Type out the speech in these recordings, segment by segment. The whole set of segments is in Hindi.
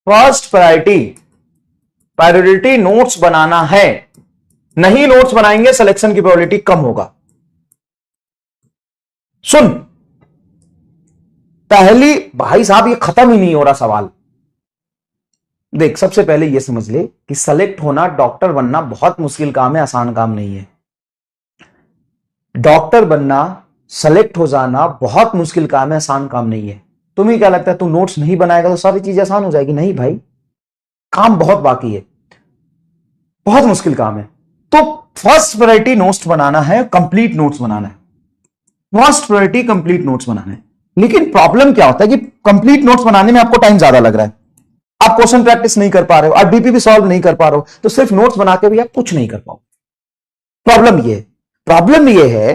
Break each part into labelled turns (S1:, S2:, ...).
S1: फर्स्ट प्रायोरिटी नोट्स बनाना है। नहीं नोट्स बनाएंगे सिलेक्शन की प्रोबेबिलिटी कम होगा। सुन, पहली भाई साहब ये खत्म ही नहीं हो रहा सवाल। देख, सबसे पहले ये समझ ले कि सेलेक्ट होना, डॉक्टर बनना बहुत मुश्किल काम है, आसान काम नहीं है। डॉक्टर बनना, सेलेक्ट हो जाना बहुत मुश्किल काम है, आसान काम नहीं है। तुम्हें क्या लगता है तू नोट्स नहीं बनाएगा तो सारी चीजें आसान हो जाएगी? नहीं भाई, काम बहुत बाकी है, बहुत मुश्किल काम है। तो फर्स्ट प्रायोरिटी नोट्स बनाना है, कंप्लीट नोट्स बनाना है। फर्स्ट प्रायोरिटी कंप्लीट नोट्स बनाना है। लेकिन प्रॉब्लम क्या होता है कि कंप्लीट नोट्स बनाने में आपको टाइम ज्यादा लग रहा है, आप क्वेश्चन प्रैक्टिस नहीं कर पा रहे हो, आप डीपीपी सॉल्व नहीं कर पा रहे हो, तो सिर्फ नोट्स बना के भी आप कुछ नहीं कर पाओ। प्रॉब्लम ये है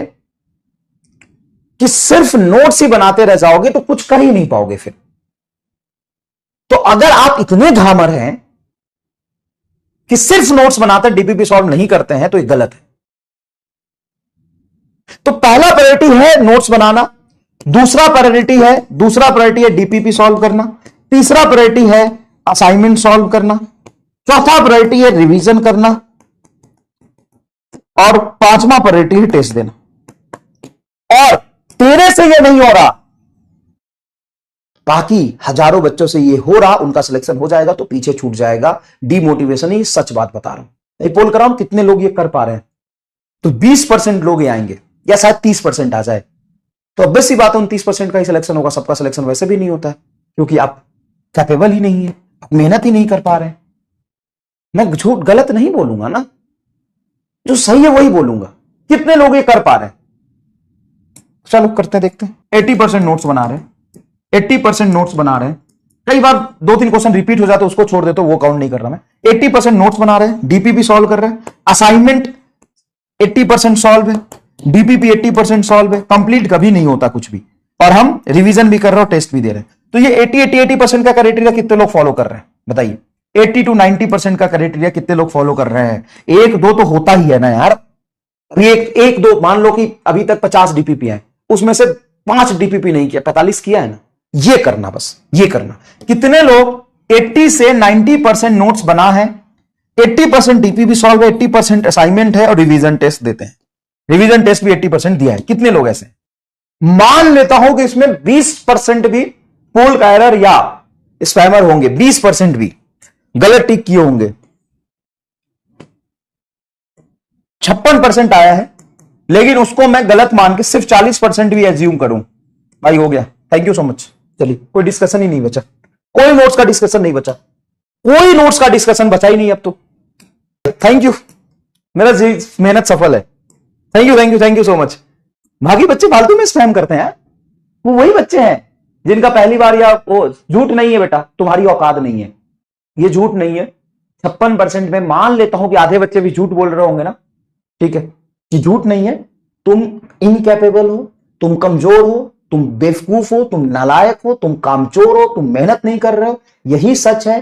S1: कि सिर्फ नोट्स ही बनाते रह जाओगे तो कुछ कर ही नहीं पाओगे फिर। तो अगर आप इतने धामर हैं कि सिर्फ नोट्स बनाते डीपीपी सॉल्व नहीं करते हैं तो ये गलत है। तो पहला प्रायोरिटी है नोट्स बनाना, दूसरा प्रायोरिटी है डीपीपी सॉल्व करना, तीसरा प्रायोरिटी है असाइनमेंट सॉल्व करना, चौथा प्रायोरिटी है रिवीजन करना, और पांचवा प्रायोरिटी है टेस्ट देना। और तेरे से ये नहीं हो रहा, बाकी हजारों बच्चों से ये हो रहा, उनका सिलेक्शन हो जाएगा तो पीछे छूट जाएगा। डीमोटिवेशन ही, सच बात बता रहा हूं। पोल कराऊं कितने लोग ये कर पा रहे हैं, तो 20% लोग ये आएंगे, या शायद 30% आ जाए। तो ऑब्वियस सी बात है 29% का ही सिलेक्शन होगा। सबका सिलेक्शन वैसे भी नहीं होता है, क्योंकि आप कैपेबल ही नहीं है, आप मेहनत ही नहीं कर पा रहे हैं। मैं झूठ गलत नहीं बोलूंगा ना, जो सही है वही बोलूंगा। कितने लोग ये कर पा रहे हैं? चलो करते देखते हैं। 80% नोट्स बना रहे हैं, 80% नोट्स बना रहे हैं। कई बार 2-3 क्वेश्चन रिपीट हो जाते, उसको छोड़ देते, वो काउंट नहीं कर रहा मैं। 80% नोट्स बना रहे हैं, डीपीपी सॉल्व कर रहे हैं, असाइनमेंट 80% सॉल्व है, डीपीपी 80% सॉल्व है। कंप्लीट कभी नहीं होता कुछ भी, और हम रिवीजन भी कर रहे हो, टेस्ट भी दे रहे हैं। तो ये 80% का क्राइटेरिया कितने लोग फॉलो कर रहे हैं बताइए? 80 to 90% का क्राइटेरिया कितने लोग फॉलो कर रहे हैं? 1-2 तो होता ही है ना यार। एक दो मान लो कि अभी तक 50 डीपीपी है, उसमें से 5 डीपीपी नहीं किया, 45 किया है ना। ये करना, बस ये करना। कितने लोग 80 से 90% नोट्स बना है, 80% डीपीपी सॉल्व है, 80% असाइनमेंट है, और रिवीजन टेस्ट देते हैं। रिवीजन टेस्ट भी 80% दिया है। कितने लोग ऐसे? मान लेता हूं कि इसमें 20% भी पोल का एरर या स्पैमर होंगे, 20% भी गलत टिक किए होंगे। 56% आया है, लेकिन उसको मैं गलत मान के सिर्फ 40% भी एज्यूम करूं, भाई हो गया, थैंक यू सो मच। चलिए, कोई डिस्कशन ही नहीं बचा, कोई नोट्स का डिस्कशन नहीं बचा, कोई नोट्स का डिस्कशन बचा ही नहीं अब तो। थैंक यू, मेरा मेहनत सफल है। Thank you so much. बाकी बच्चे फालतू में स्पैम करते हैं, वो वही बच्चे हैं जिनका पहली बार, या वो झूठ नहीं है बेटा, तुम्हारी औकात नहीं है, ये झूठ नहीं है। 56% में मान लेता हूं कि आधे बच्चे भी झूठ बोल रहे होंगे ना, ठीक है, कि झूठ नहीं है। तुम इनकैपेबल हो, तुम कमजोर हो, तुम बेवकूफ हो, तुम नालायक हो, तुम कामचोर हो, तुम मेहनत नहीं कर रहे हो, यही सच है।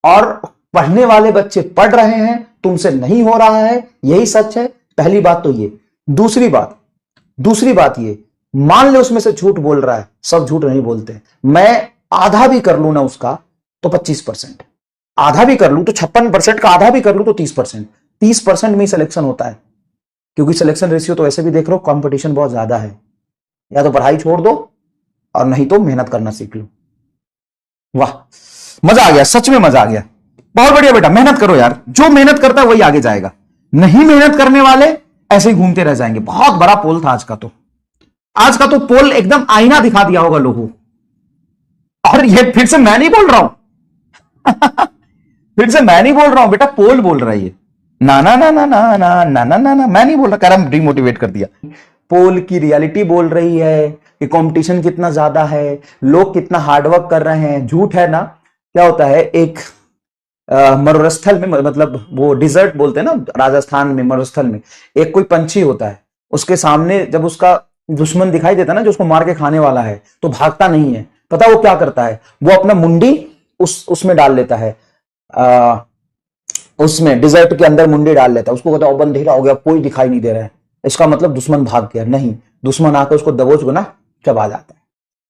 S1: और पढ़ने वाले बच्चे पढ़ रहे हैं, तुमसे नहीं हो रहा है, यही सच है। पहली बात तो ये। दूसरी बात ये, मान लो उसमें से झूठ बोल रहा है, सब झूठ नहीं बोलते, मैं आधा भी कर लू ना उसका तो 25%, आधा भी कर लू तो 56% का आधा भी कर लू तो 30%, 30% में सिलेक्शन होता है। क्योंकि सिलेक्शन रेशियो तो ऐसे भी देख रहे हो, कंपटीशन बहुत ज्यादा है। या तो पढ़ाई छोड़ दो और नहीं तो मेहनत करना सीख लो। वाह, मजा आ गया, सच में मजा आ गया। बहुत बढ़िया बेटा, मेहनत करो यार, जो मेहनत करता है वही आगे जाएगा। नहीं मेहनत करने वाले ऐसे ही घूमते रह जाएंगे। बहुत बड़ा पोल था आज का तो पोल एकदम आईना दिखा दिया होगा लोगों। और ये फिर से मैं नहीं बोल रहा हूं फिर से मैं नहीं बोल रहा हूं बेटा, पोल बोल रहा है ये। ना ना ना ना ना ना ना ना ना ना, मैं नहीं बोल रहा, करम डिमोटिवेट कर दिया। पोल की रियलिटी बोल रही है कि कंपटीशन कितना ज्यादा है, लोग कितना हार्डवर्क कर रहे हैं। झूठ है ना। क्या होता है, एक मरुस्थल में, मतलब वो डिजर्ट बोलते हैं ना राजस्थान में, मरुस्थल में एक कोई पंछी होता है, उसके सामने जब उसका दुश्मन दिखाई देता है ना, जो उसको मार के खाने वाला है, तो भागता नहीं है। पता वो क्या करता है, वो अपना मुंडी उसमें डाल लेता है, उसमें डिजर्ट के अंदर मुंडी डाल लेता है। उसको कहता है अंधेरा हो गया, कोई दिखाई नहीं दे रहा है, इसका मतलब दुश्मन भाग गया। नहीं, दुश्मन आकर उसको दबोच को ना चबा जाता है।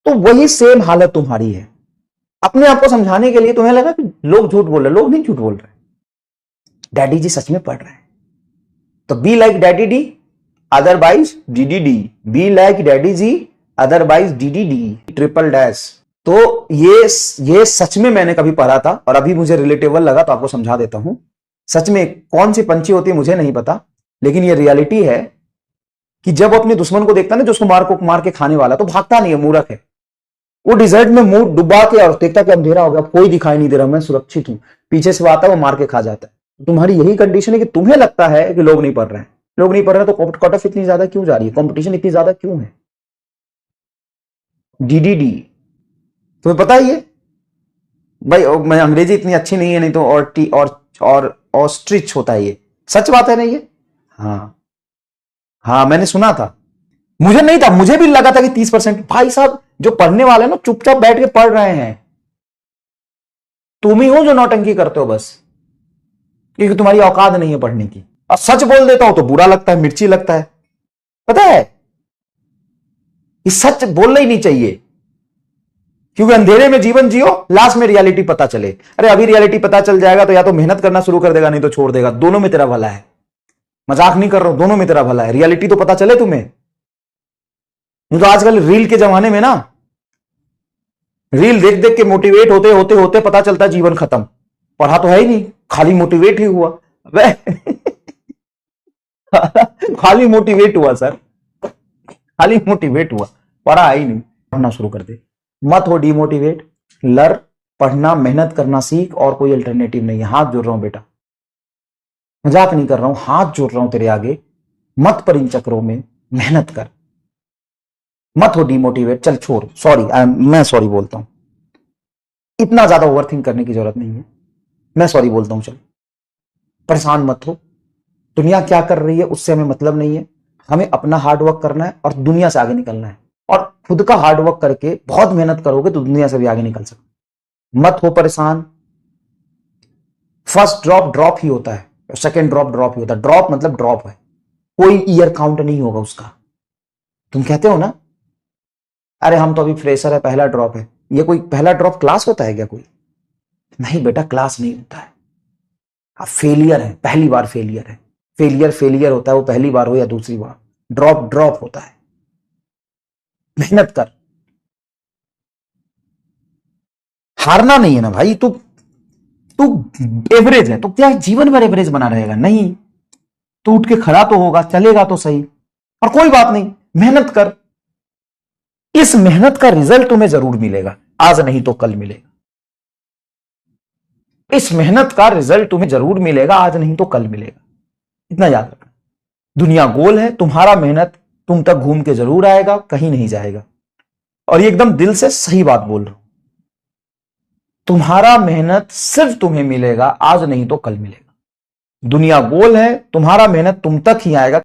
S1: तो वही सेम हालत तुम्हारी है। अपने आप को समझाने के लिए तुम्हें लगा कि लोग झूठ बोल रहे, लोग नहीं झूठ बोल रहे, डैडी जी सच में पढ़ रहे हैं। तो B like daddy D otherwise DDD, B like daddy G otherwise DDD triple dash. तो ये सच में मैंने कभी पढ़ा था और अभी मुझे रिलेटेबल लगा तो आपको समझा देता हूं। सच में कौन सी पंछी होती है मुझे नहीं पता, लेकिन ये रियलिटी है कि जब अपने दुश्मन को देखता है ना जो उसको मार के खाने वाला, तो भागता नहीं है, मूर्ख है। वो डिजर्ट में मुंह डुबा के और देखता कि अंधेरा हो गया, कोई दिखाई नहीं दे रहा, मैं सुरक्षित हूं, पीछे से आता है वो मार के खा जाता है। तुम्हारी यही कंडीशन है कि तुम्हें लगता है कि लोग नहीं पढ़ रहे हैं, लोग नहीं पढ़ रहे, तो कट ऑफ इतनी ज्यादा क्यों जा रही है, कंपटीशन इतनी ज्यादा क्यों है? DDD तुम्हें पता ही है भाई, मैं अंग्रेजी इतनी अच्छी नहीं है, नहीं तो और ऑस्ट्रिच होता है ये, सच बात है ना ये। हाँ हाँ, मैंने सुना था, मुझे नहीं था, मुझे भी लगा था कि 30%। भाई साहब जो पढ़ने वाले ना चुपचाप बैठ के पढ़ रहे हैं, तुम ही हो जो नौटंकी करते हो बस, क्योंकि तुम्हारी औकात नहीं है पढ़ने की। और सच बोल देता हूं तो बुरा लगता है, मिर्ची लगता है, पता है, ये सच बोलना ही नहीं चाहिए, क्योंकि अंधेरे में जीवन जियो, लास्ट में रियलिटी पता चले। अरे अभी रियलिटी पता चल जाएगा तो या तो मेहनत करना शुरू कर देगा, नहीं तो छोड़ देगा, दोनों में तेरा भला है, मजाक नहीं कर रहा हूं, दोनों में तेरा भला है। रियलिटी तो पता चले तुम्हें, नहीं तो आजकल रील के जमाने में ना, रील देख देख के मोटिवेट होते होते होते पता चलता जीवन खत्म, पढ़ा तो है ही नहीं, खाली मोटिवेट ही हुआ। खाली मोटिवेट हुआ सर, खाली मोटिवेट हुआ, पढ़ा ही नहीं। पढ़ना शुरू कर दे, मत हो डिमोटिवेट, लर, पढ़ना, मेहनत करना सीख, और कोई अल्टरनेटिव नहीं है। हाथ जोड़ रहा हूं बेटा, मजाक नहीं कर रहा हूं, हाथ जोड़ रहा हूं तेरे आगे, मत पर इन चक्रों में, मेहनत कर, मत हो डिमोटिवेट। चल छोड़, सॉरी, मैं सॉरी बोलता हूं, इतना ज्यादा ओवरथिंक करने की जरूरत नहीं है, मैं सॉरी बोलता हूं। चल परेशान मत हो, दुनिया क्या कर रही है उससे हमें मतलब नहीं है, हमें अपना हार्डवर्क करना है और दुनिया से आगे निकलना है। और खुद का हार्डवर्क करके बहुत मेहनत करोगे तो दुनिया से भी आगे निकल सकते। मत हो परेशान, फर्स्ट ड्रॉप ड्रॉप ही होता है, सेकेंड ड्रॉप ड्रॉप ही होता है। ड्रॉप मतलब ड्रॉप है, कोई ईयर काउंट नहीं होगा उसका। तुम कहते हो ना अरे हम तो अभी फ्रेशर है, पहला ड्रॉप है, ये कोई पहला ड्रॉप क्लास होता है क्या? कोई नहीं बेटा, क्लास नहीं होता है। आप फेलियर है, पहली बार फेलियर है, फेलियर होता है, वो पहली बार हो या दूसरी बार, ड्रॉप ड्रॉप होता है। मेहनत कर, हारना नहीं है ना भाई। तू एवरेज है तो क्या जीवन भर एवरेज बना रहेगा? नहीं, तू उठ के खड़ा तो होगा, चलेगा तो सही, और कोई बात नहीं, मेहनत कर। इस मेहनत का रिजल्ट तुम्हें जरूर मिलेगा, आज नहीं तो कल मिलेगा। इस मेहनत का रिजल्ट तुम्हें जरूर मिलेगा, आज नहीं तो कल मिलेगा, इतना याद रखना। दुनिया गोल है, तुम्हारा मेहनत तुम तक घूम के जरूर आएगा, कहीं नहीं जाएगा। और ये एकदम दिल से सही बात बोल रहा हूं, तुम्हारा मेहनत सिर्फ तुम्हें मिलेगा, आज नहीं तो कल मिलेगा। दुनिया गोल है, तुम्हारा मेहनत तुम तक ही आएगा।